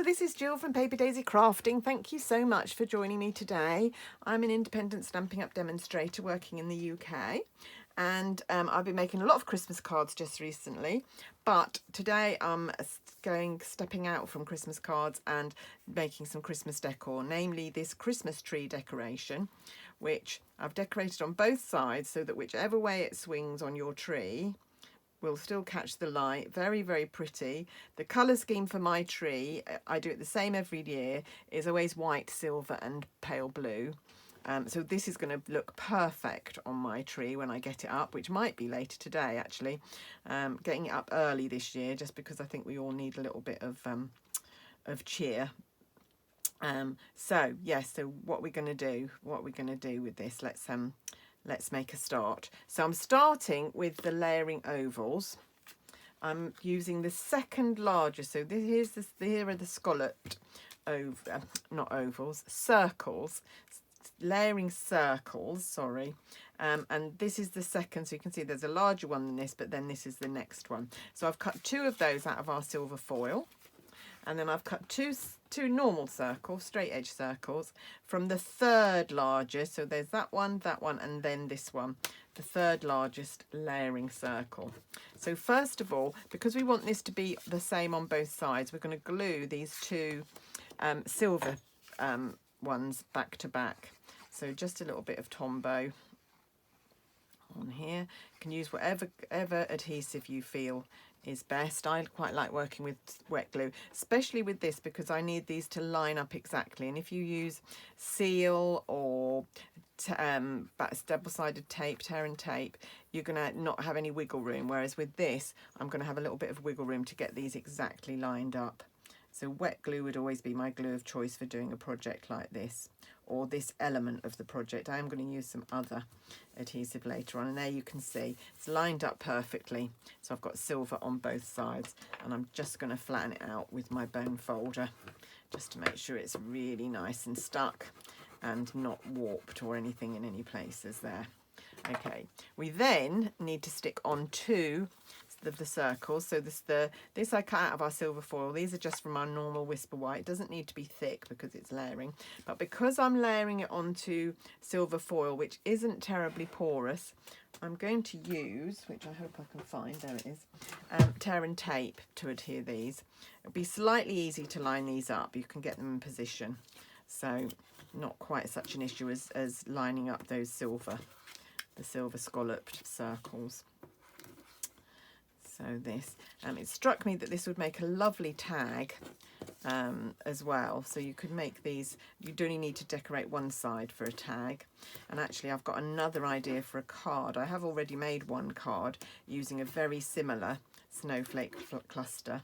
this is Jill from Paper Daisy Crafting. Thank you so much for joining me today. I'm an independent Stampin' Up demonstrator working in the UK, and I've been making a lot of Christmas cards just recently, but today I'm stepping out from Christmas cards and making some Christmas decor, namely this Christmas tree decoration, which I've decorated on both sides so that whichever way it swings on your tree will still catch the light. Very, very pretty. The colour scheme for my tree, I do it the same every year, is always white, silver and pale blue. So this is going to look perfect on my tree when I get it up, which might be later today actually. Getting it up early this year just because I think we all need a little bit of cheer. So yes, so what we're going to do with this, let's make a start. So I'm starting with the layering ovals. I'm using the second largest. So here are the scalloped circles, layering circles, sorry. And this is the second, so you can see there's a larger one than this, but then this is the next one. So I've cut two of those out of our silver foil. And then I've cut two normal circles, straight edge circles, from the third largest. So there's that one, and then this one, the third largest layering circle. So first of all, because we want this to be the same on both sides, we're going to glue these two silver ones back to back. So just a little bit of Tombow on here. You can use whatever adhesive you feel is best. I quite like working with wet glue, especially with this because I need these to line up exactly. And if you use seal or double-sided tape, tear and tape, you're gonna not have any wiggle room, whereas with this I'm gonna have a little bit of wiggle room to get these exactly lined up. So wet glue would always be my glue of choice for doing a project like this, or this element of the project. I am going to use some other adhesive later on, and there you can see it's lined up perfectly. So I've got silver on both sides, and I'm just going to flatten it out with my bone folder just to make sure it's really nice and stuck and not warped or anything in any places there. Okay, we then need to stick on two of the circles. So this I cut out of our silver foil. These are just from our normal Whisper White. It doesn't need to be thick because it's layering, but because I'm layering it onto silver foil, which isn't terribly porous, I'm going to use, which I hope I can find, there it is, tear and tape to adhere these. It'll be slightly easy to line these up. You can get them in position, so not quite such an issue as lining up those the silver scalloped circles. So this, it struck me that this would make a lovely tag as well. So you could make these, you'd only need to decorate one side for a tag. And actually I've got another idea for a card. I have already made one card using a very similar snowflake cluster,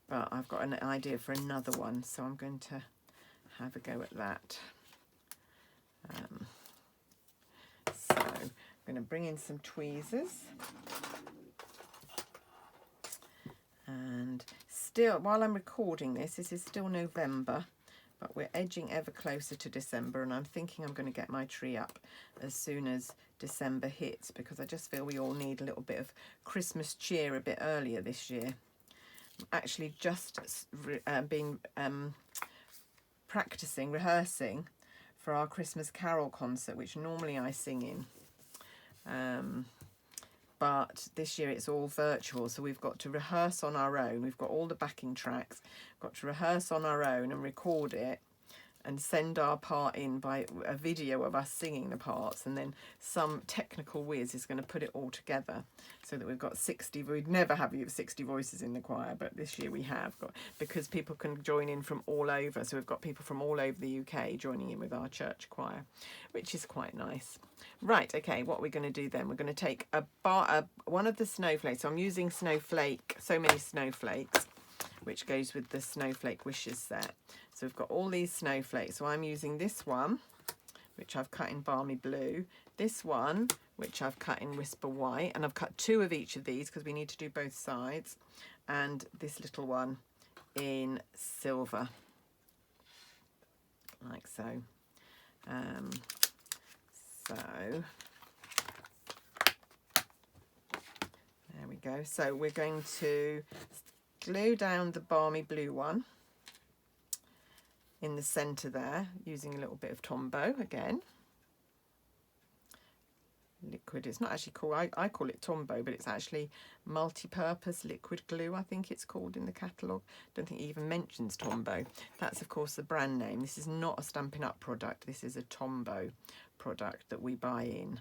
but I've got an idea for another one. So I'm going to have a go at that. So I'm going to bring in some tweezers. And still, while I'm recording this is still November, but we're edging ever closer to December, and I'm thinking I'm going to get my tree up as soon as December hits, because I just feel we all need a little bit of Christmas cheer a bit earlier this year. I'm actually just been rehearsing for our Christmas Carol concert, which normally I sing in. But this year it's all virtual, so we've got to rehearse on our own. We've got all the backing tracks, got to rehearse on our own and record it and send our part in by a video of us singing the parts, and then some technical whiz is going to put it all together so that we've got 60. We'd never have 60 voices in the choir, but this year we have got, because people can join in from all over. So we've got people from all over the UK joining in with our church choir, which is quite nice. Right, okay, what we're going to do then, we're going to take one of the snowflakes. So I'm using so many snowflakes, which goes with the snowflake wishes set. So we've got all these snowflakes. So I'm using this one, which I've cut in balmy blue, this one, which I've cut in Whisper White, and I've cut two of each of these because we need to do both sides, and this little one in silver, like so. There we go. So we're going to glue down the balmy blue one in the centre there, using a little bit of Tombow again. Liquid, it's not actually called, I call it Tombow, but it's actually multi-purpose liquid glue, I think it's called in the catalogue. Don't think it even mentions Tombow. That's of course the brand name. This is not a Stampin' Up product, this is a Tombow product that we buy in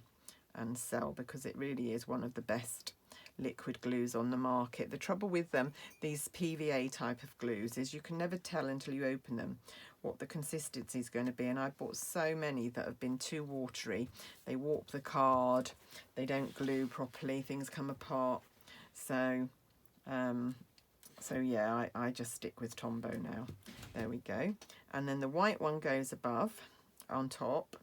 and sell because it really is one of the best liquid glues on the market. The trouble with them, these PVA type of glues, is you can never tell until you open them what the consistency is going to be, and I bought so many that have been too watery. They warp the card, they don't glue properly, things come apart. So yeah, I just stick with Tombow now. There we go. And then the white one goes above on top,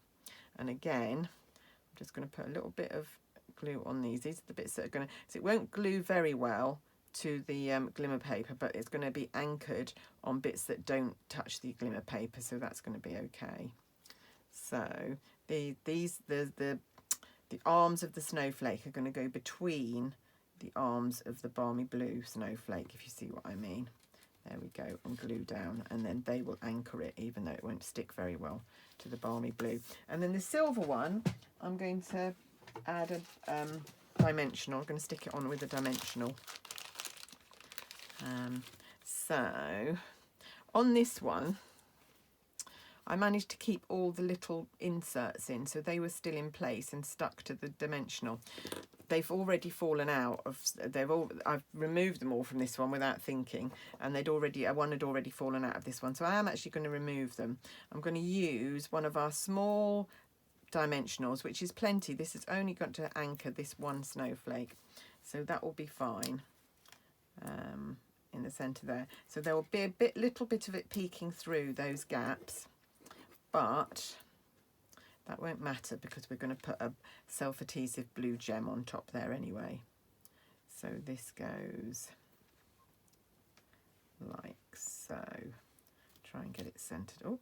and again I'm just going to put a little bit of glue on these. These are the bits that are going to, so it won't glue very well to the glimmer paper, but it's going to be anchored on bits that don't touch the glimmer paper, so that's going to be okay. So the arms of the snowflake are going to go between the arms of the balmy blue snowflake, if you see what I mean. There we go, and glue down, and then they will anchor it, even though it won't stick very well to the balmy blue. And then the silver one, I'm going to add a dimensional. I'm going to stick it on with a dimensional. So on this one I managed to keep all the little inserts in, so they were still in place and stuck to the dimensional. They've already fallen out of, I've removed them all from this one without thinking, and one had already fallen out of this one, so I am actually going to remove them. I'm going to use one of our small dimensionals, which is plenty. This is only going to anchor this one snowflake, so that will be fine. In the centre there, so there will be a little bit of it peeking through those gaps, but that won't matter because we're going to put a self-adhesive blue gem on top there anyway. So this goes like so. Try and get it centred. Oh,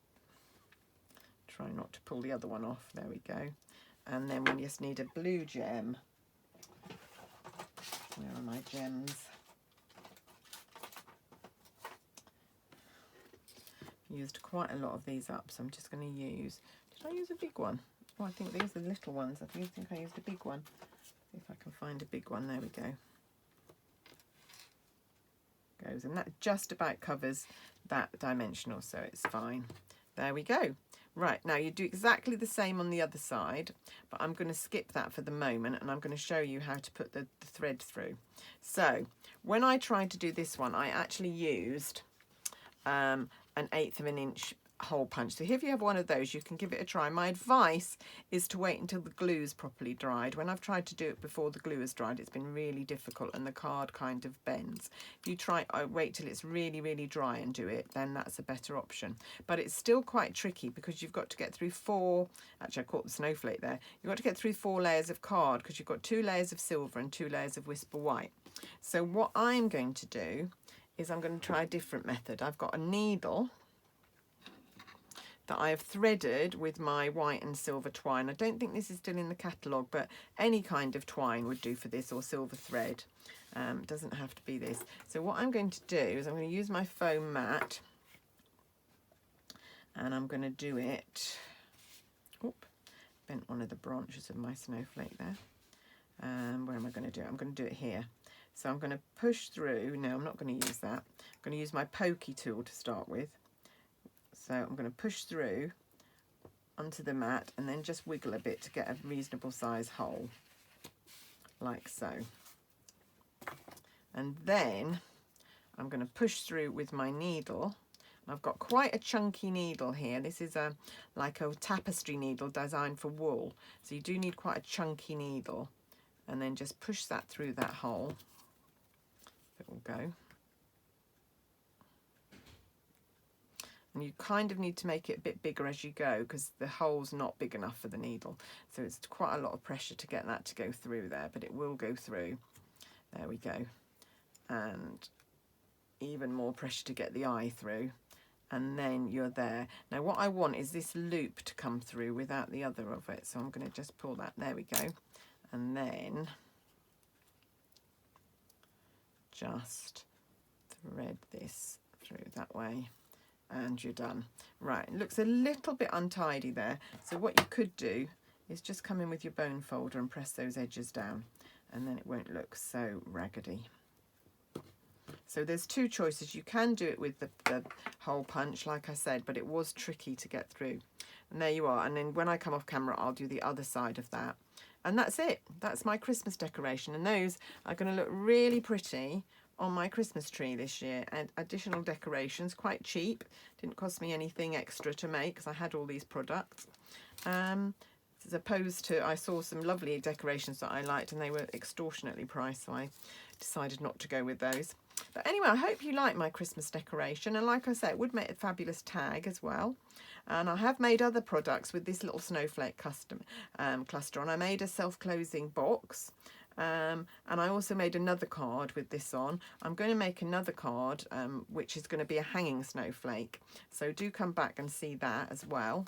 try not to pull the other one off. There we go. And then we just need a blue gem. Where are my gems? Used quite a lot of these up, so I'm just going to use, did I use a big one? Oh, I think these are the little ones. I think I used a big one. See if I can find a big one. There we go. Goes, and that just about covers that dimensional, so it's fine. There we go. Right, now you do exactly the same on the other side, but I'm going to skip that for the moment, and I'm going to show you how to put the thread through. So when I tried to do this one, I actually used an 1/8 of an inch hole punch. So if you have one of those, you can give it a try. My advice is to wait until the glue's properly dried. When I've tried to do it before the glue is dried, it's been really difficult and the card kind of bends. If you wait till it's really, really dry and do it, then that's a better option. But it's still quite tricky because you've got to get through actually I caught the snowflake there. You've got to get through 4 layers of card because you've got 2 layers of silver and 2 layers of whisper white. So what I'm going to do is I'm going to try a different method. I've got a needle that I have threaded with my white and silver twine. I don't think this is still in the catalogue, but any kind of twine would do for this, or silver thread. It doesn't have to be this. So what I'm going to do is I'm going to use my foam mat, and I'm going to do it. Oop, bent one of the branches of my snowflake there. Where am I going to do it? I'm going to do it here. So I'm going to push through. No, I'm not going to use that. I'm going to use my pokey tool to start with. So I'm going to push through onto the mat and then just wiggle a bit to get a reasonable size hole, like so. And then I'm going to push through with my needle. I've got quite a chunky needle here. This is like a tapestry needle designed for wool. So you do need quite a chunky needle. And then just push that through that hole. It will go. And you kind of need to make it a bit bigger as you go because the hole's not big enough for the needle. So it's quite a lot of pressure to get that to go through there, but it will go through. There we go. And even more pressure to get the eye through. And then you're there. Now what I want is this loop to come through without the other of it. So I'm going to just pull that. There we go. And then just thread this through that way. and you're done. Right, it looks a little bit untidy there. So what you could do is just come in with your bone folder and press those edges down, and then it won't look so raggedy. So there's two choices. You can do it with the hole punch, like I said, but it was tricky to get through. And there you are. And then when I come off camera, I'll do the other side of that. And that's it. That's my Christmas decoration. And those are going to look really pretty on my Christmas tree this year. And additional decorations, quite cheap. Didn't cost me anything extra to make because I had all these products. As opposed to, I saw some lovely decorations that I liked and they were extortionately priced, so I decided not to go with those. But anyway, I hope you like my Christmas decoration, and like I say, it would make a fabulous tag as well. And I have made other products with this little snowflake custom cluster on. I made a self-closing box, and I also made another card with this on. I'm going to make another card which is going to be a hanging snowflake, so do come back and see that as well.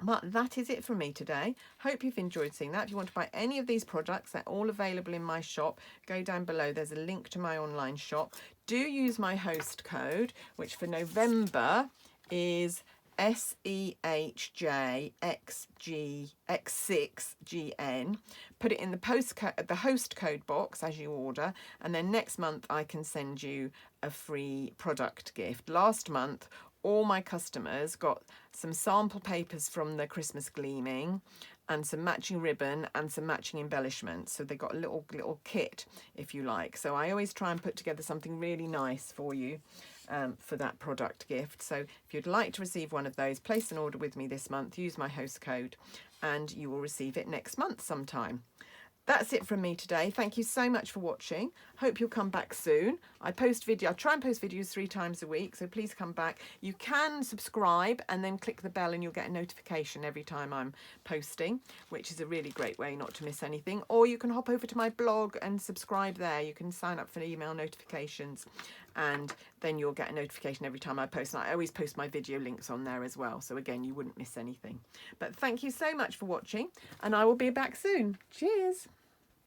But that is it from me today. Hope you've enjoyed seeing that. If you want to buy any of these products, they're all available in my shop. Go down below, there's a link to my online shop. Do use my host code, which for November is SEHJXG6GN. Put it in the host code box as you order, and then next month I can send you a free product gift. Last month all my customers got some sample papers from the Christmas gleaming and some matching ribbon and some matching embellishments. So they got a little kit, if you like. So I always try and put together something really nice for you for that product gift. So if you'd like to receive one of those, place an order with me this month, use my host code, and you will receive it next month sometime. That's it from me today. Thank you so much for watching. Hope you'll come back soon. I try and post videos 3 times a week, so please come back. You can subscribe and then click the bell and you'll get a notification every time I'm posting, which is a really great way not to miss anything. Or you can hop over to my blog and subscribe there. You can sign up for email notifications and then you'll get a notification every time I post. And I always post my video links on there as well, so again, you wouldn't miss anything. But thank you so much for watching, and I will be back soon. Cheers.